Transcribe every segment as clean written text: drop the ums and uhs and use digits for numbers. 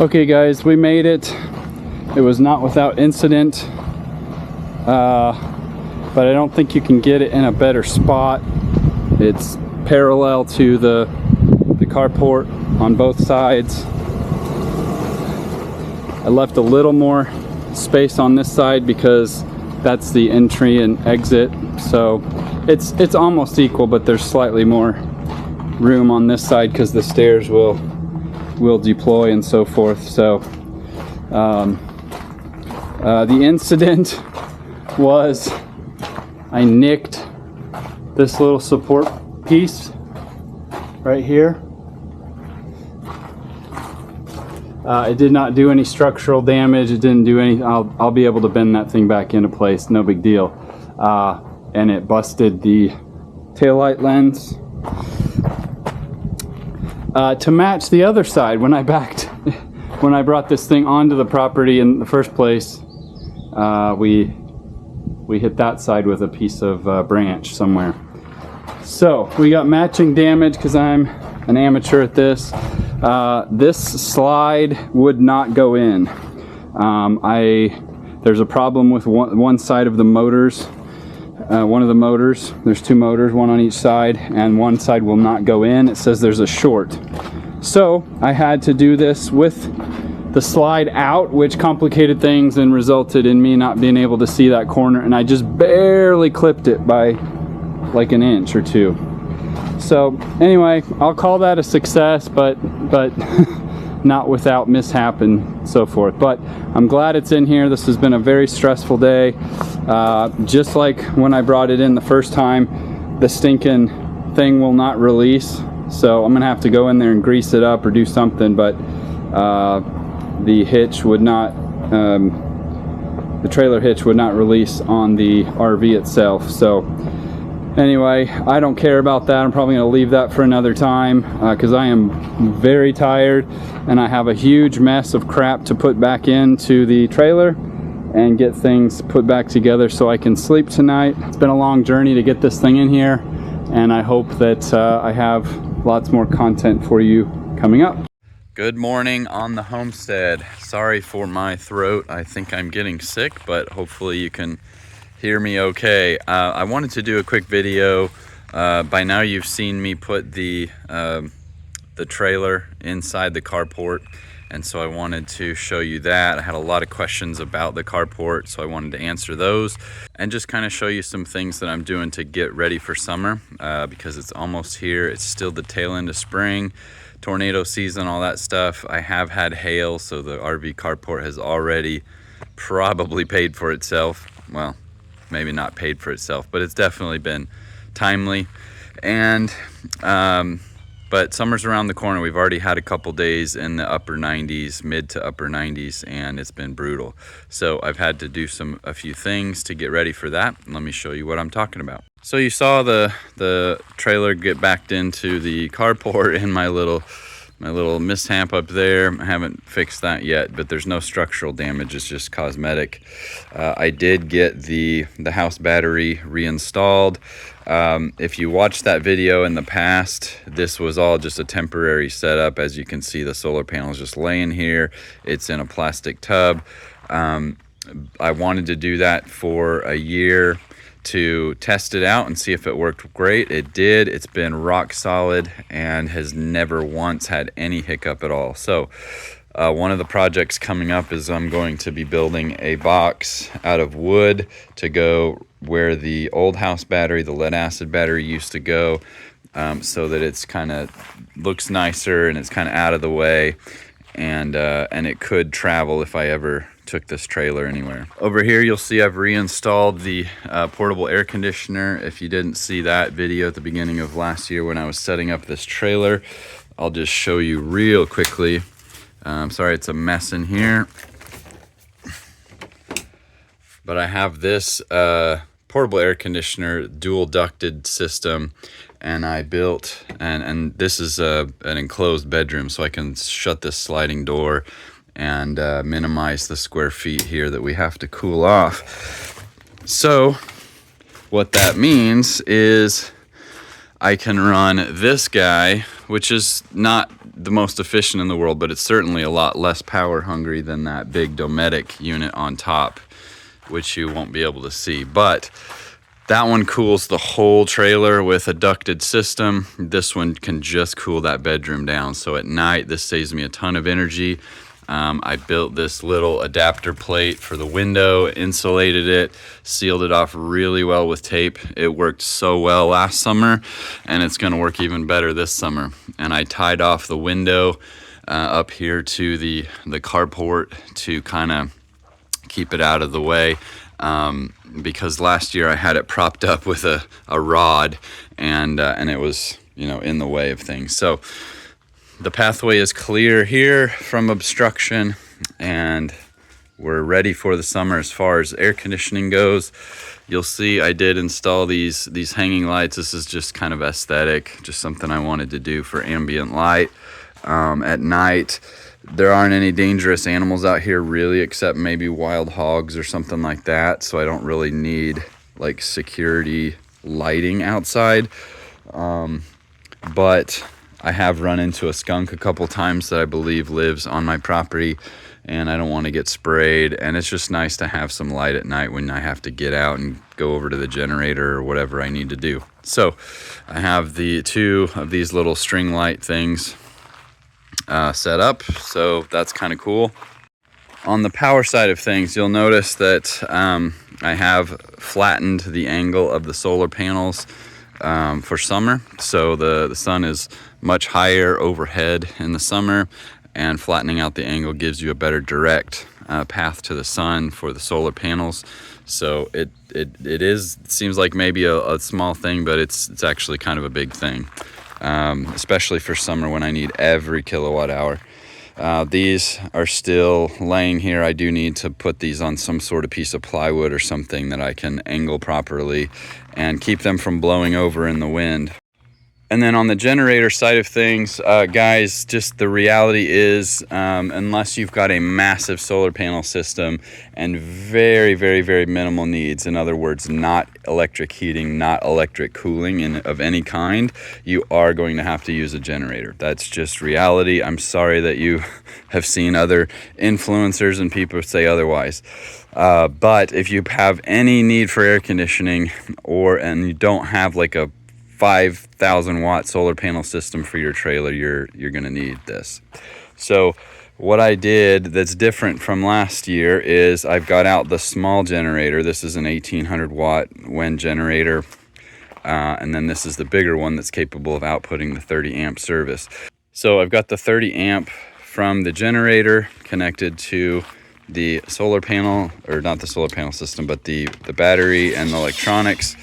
Okay guys, we made it. It was not without incident, but I don't think you can get it in a better spot. It's parallel to the carport on both sides. I left a little more space on this side because that's the entry and exit, so it's almost equal, but there's slightly more room on this side because the stairs will deploy and so forth. So the incident was I nicked this little support piece right here. It did not do any structural damage. It didn't do any. I'll be able to bend that thing back into place, no big deal. And it busted the taillight lens. To match the other side, when I brought this thing onto the property in the first place, we hit that side with a piece of branch somewhere. So we got matching damage because I'm an amateur at this. This slide would not go in. There's a problem with one side of the motors. One of the motors, there's two motors, one on each side, and one side will not go in. It says there's a short. So I had to do this with the slide out, which complicated things and resulted in me not being able to see that corner, and I just barely clipped it by like an inch or two. So anyway, I'll call that a success, but not without mishap and so forth. But I'm glad it's in here. This has been a very stressful day. Just like when I brought it in the first time, the stinking thing will not release. So I'm gonna have to go in there and grease it up or do something, but the hitch would not, the trailer hitch would not release on the RV itself. So anyway, I don't care about that. I'm probably gonna leave that for another time because I am very tired and I have a huge mess of crap to put back into the trailer and get things put back together so I can sleep tonight. It's been a long journey to get this thing in here, and I hope that I have lots more content for you coming up. Good morning on the homestead. Sorry for my throat. I think I'm getting sick, but hopefully you can hear me okay. I wanted to do a quick video. By now you've seen me put the trailer inside the carport, and so I wanted to show you that. I had a lot of questions about the carport, so I wanted to answer those and just kind of show you some things that I'm doing to get ready for summer, because it's almost here. It's still the tail end of spring, tornado season, all that stuff. I have had hail, so the RV carport has already probably paid for itself. Well, maybe not paid for itself, but it's definitely been timely. And but summer's around the corner. We've already had a couple days in the upper 90s, mid to upper 90s, and it's been brutal. So I've had to do a few things to get ready for that. Let me show you what I'm talking about. So you saw the trailer get backed into the carport in my little mishap up there. I haven't fixed that yet, but there's no structural damage. It's just cosmetic. I did get the house battery reinstalled. If you watched that video in the past, this was all just a temporary setup. As you can see, the solar panel is just laying here. It's in a plastic tub. I wanted to do that for a year to test it out and see if it worked great. It did. It's been rock solid and has never once had any hiccup at all. So one of the projects coming up is I'm going to be building a box out of wood to go where the old house battery, the lead acid battery, used to go, so that it's kind of looks nicer and it's kind of out of the way, and it could travel if I ever took this trailer anywhere. Over here you'll see I've reinstalled the portable air conditioner. If you didn't see that video at the beginning of last year when I was setting up this trailer, I'll just show you real quickly. Sorry it's a mess in here, but I have this portable air conditioner dual ducted system, and I built, and this is an enclosed bedroom, so I can shut this sliding door and minimize the square feet here that we have to cool off. So what that means is I can run this guy which is not the most efficient in the world, but it's certainly a lot less power hungry than that big Dometic unit on top, which you won't be able to see. But that one cools the whole trailer with a ducted system. This one can just cool that bedroom down. So at night, this saves me a ton of energy. I built this little adapter plate for the window, insulated it, sealed it off really well with tape. It worked so well last summer, and it's going to work even better this summer. And I tied off the window up here to the carport to kind of keep it out of the way, because last year I had it propped up with a rod, and it was, in the way of things. So the pathway is clear here from obstruction, and we're ready for the summer. As far as air conditioning goes, you'll see I did install these hanging lights. This is just kind of aesthetic, just something I wanted to do for ambient light. At night, there aren't any dangerous animals out here really, except maybe wild hogs or something like that, so I don't really need like security lighting outside. But I have run into a skunk a couple times that I believe lives on my property, and I don't want to get sprayed, and it's just nice to have some light at night when I have to get out and go over to the generator or whatever I need to do. So I have the 2 of these little string light things set up, so that's kind of cool. On the power side of things, you'll notice that I have flattened the angle of the solar panels for summer, so the sun is much higher overhead in the summer, and flattening out the angle gives you a better direct path to the sun for the solar panels. So it seems like maybe a small thing, but it's actually kind of a big thing, especially for summer when I need every kilowatt hour. These are still laying here. I do need to put these on some sort of piece of plywood or something that I can angle properly and keep them from blowing over in the wind. And then on the generator side of things, guys, just the reality is, unless you've got a massive solar panel system and very, very, very minimal needs, in other words, not electric heating, not electric cooling of any kind, you are going to have to use a generator. That's just reality. I'm sorry that you have seen other influencers and people say otherwise. But if you have any need for air conditioning, and you don't have like a 5,000 watt solar panel system for your trailer, you're going to need this. So what I did that's different from last year is I've got out the small generator. This is an 1800 watt wind generator, and then this is the bigger one that's capable of outputting the 30 amp service. So I've got the 30 amp from the generator connected to the solar panel, or not the solar panel system, but the battery and the electronics,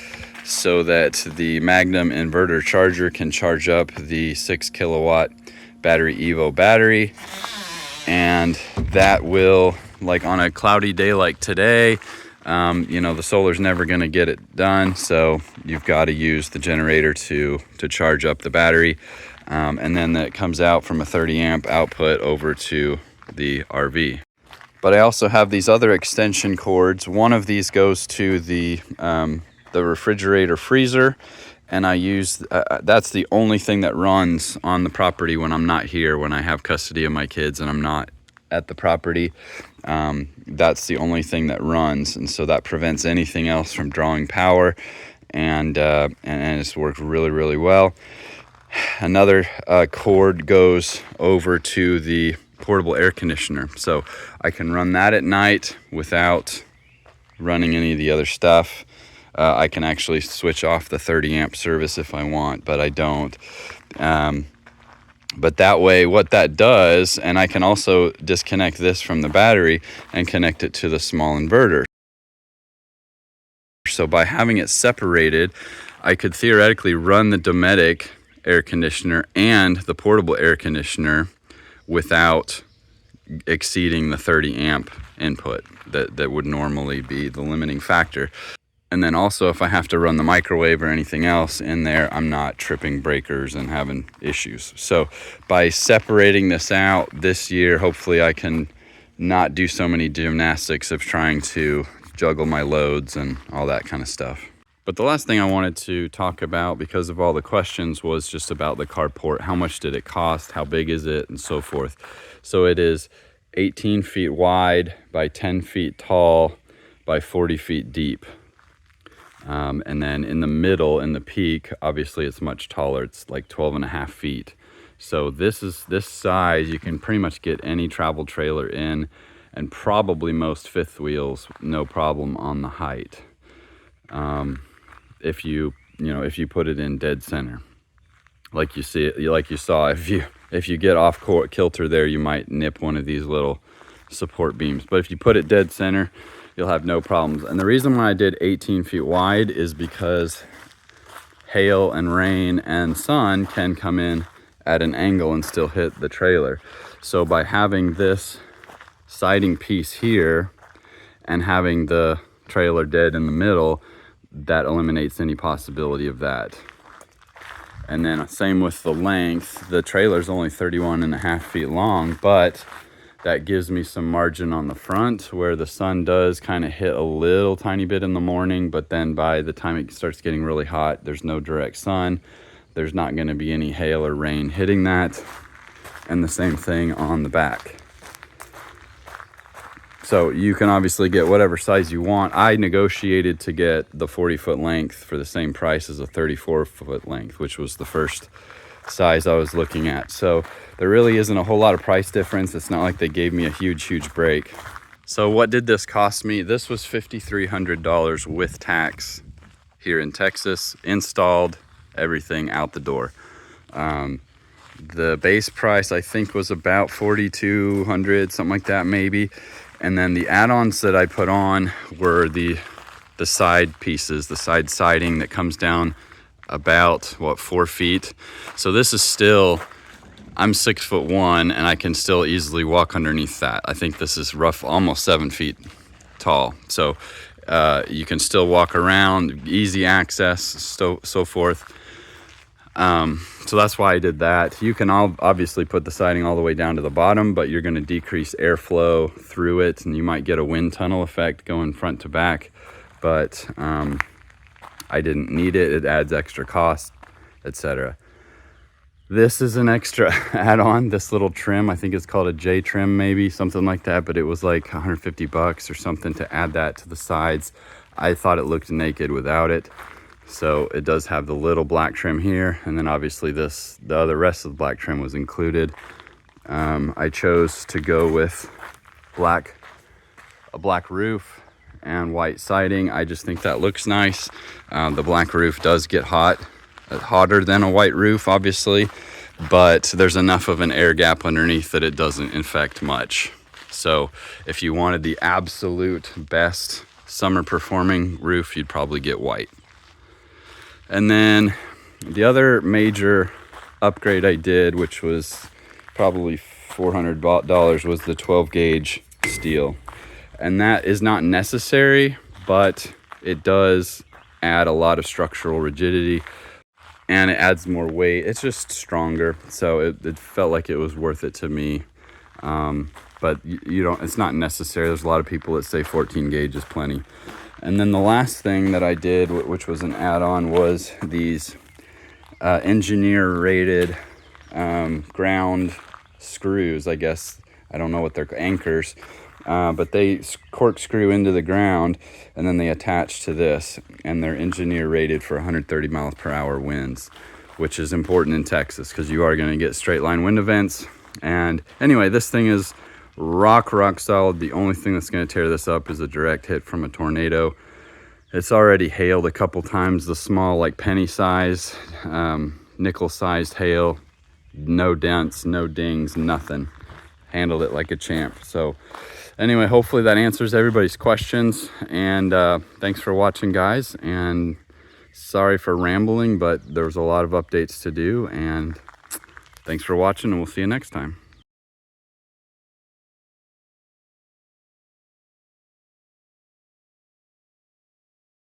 so that the Magnum inverter charger can charge up the 6 kilowatt battery Evo battery. And that will, like on a cloudy day like today, the solar's never going to get it done, so you've got to use the generator to charge up the battery, and then that comes out from a 30 amp output over to the RV. But I also have these other extension cords. One of these goes to the refrigerator freezer, and I use that's the only thing that runs on the property when I'm not here, when I have custody of my kids and I'm not at the property. That's the only thing that runs, and so that prevents anything else from drawing power, and it's worked really, really well. Another cord goes over to the portable air conditioner, so I can run that at night without running any of the other stuff. I can actually switch off the 30 amp service if I want, but I don't. But that way, what that does, and I can also disconnect this from the battery and connect it to the small inverter. So by having it separated, I could theoretically run the Dometic air conditioner and the portable air conditioner without exceeding the 30 amp input that would normally be the limiting factor. And then also, if I have to run the microwave or anything else in there, I'm not tripping breakers and having issues. So by separating this out this year, hopefully I can not do so many gymnastics of trying to juggle my loads and all that kind of stuff. But the last thing I wanted to talk about, because of all the questions, was just about the carport. How much did it cost? How big is it? And so forth. So it is 18 feet wide by 10 feet tall by 40 feet deep. And then in the middle, in the peak, obviously it's much taller. It's like 12.5 feet. So this size, you can pretty much get any travel trailer in, and probably most fifth wheels, no problem on the height. If you put it in dead center, like you saw, if you get off kilter there, you might nip one of these little support beams. But if you put it dead center, you'll have no problems. And the reason why I did 18 feet wide is because hail and rain and sun can come in at an angle and still hit the trailer. So by having this siding piece here and having the trailer dead in the middle, that eliminates any possibility of that. And then same with the length. The trailer's only 31.5 feet long, but that gives me some margin on the front where the sun does kind of hit a little tiny bit in the morning, but then by the time it starts getting really hot, there's no direct sun. There's not going to be any hail or rain hitting that. And the same thing on the back. So you can obviously get whatever size you want. I negotiated to get the 40-foot length for the same price as a 34-foot length, which was the first size I was looking at. So there really isn't a whole lot of price difference. It's not like they gave me a huge break. So what did this cost me? This was $5,300 with tax here in Texas, installed, everything out the door. The base price I think was about $4,200, something like that maybe. And then the add-ons that I put on were the side pieces, the side siding that comes down about 4 feet. So this is still, I'm 6'1", and I can still easily walk underneath that. I think this is rough, almost 7 feet tall. So you can still walk around, easy access, so forth. So that's why I did that. You can obviously put the siding all the way down to the bottom, but you're going to decrease airflow through it, and you might get a wind tunnel effect going front to back. But I didn't need it. It adds extra cost, etc. This is an extra add-on, this little trim. I think it's called a J trim, maybe something like that, but it was like $150 or something to add that to the sides. I thought it looked naked without it. So it does have the little black trim here, and then obviously the rest of the black trim was included. I chose to go with a black roof and white siding. I just think that looks nice. The black roof does get hotter than a white roof, obviously, but there's enough of an air gap underneath that it doesn't infect much. So if you wanted the absolute best summer performing roof, you'd probably get white. And then the other major upgrade I did, which was probably $400, was the 12 gauge steel. And that is not necessary, but it does add a lot of structural rigidity and it adds more weight. It's just stronger. So it felt like it was worth it to me. But it's not necessary. There's a lot of people that say 14 gauge is plenty. And then the last thing that I did, which was an add-on, was these engineer-rated ground screws, I guess. I don't know what they're, anchors, but they corkscrew into the ground, and then they attach to this, and they're engineer-rated for 130 miles per hour winds, which is important in Texas because you are going to get straight-line wind events. And anyway, this thing is rock solid. The only thing that's going to tear this up is a direct hit from a tornado. It's already hailed a couple times, the small, like penny size, nickel sized hail. No dents, no dings, nothing. Handled it like a champ. So anyway, hopefully that answers everybody's questions, and thanks for watching, guys, and sorry for rambling, but there's a lot of updates to do, and thanks for watching, and we'll see you next time.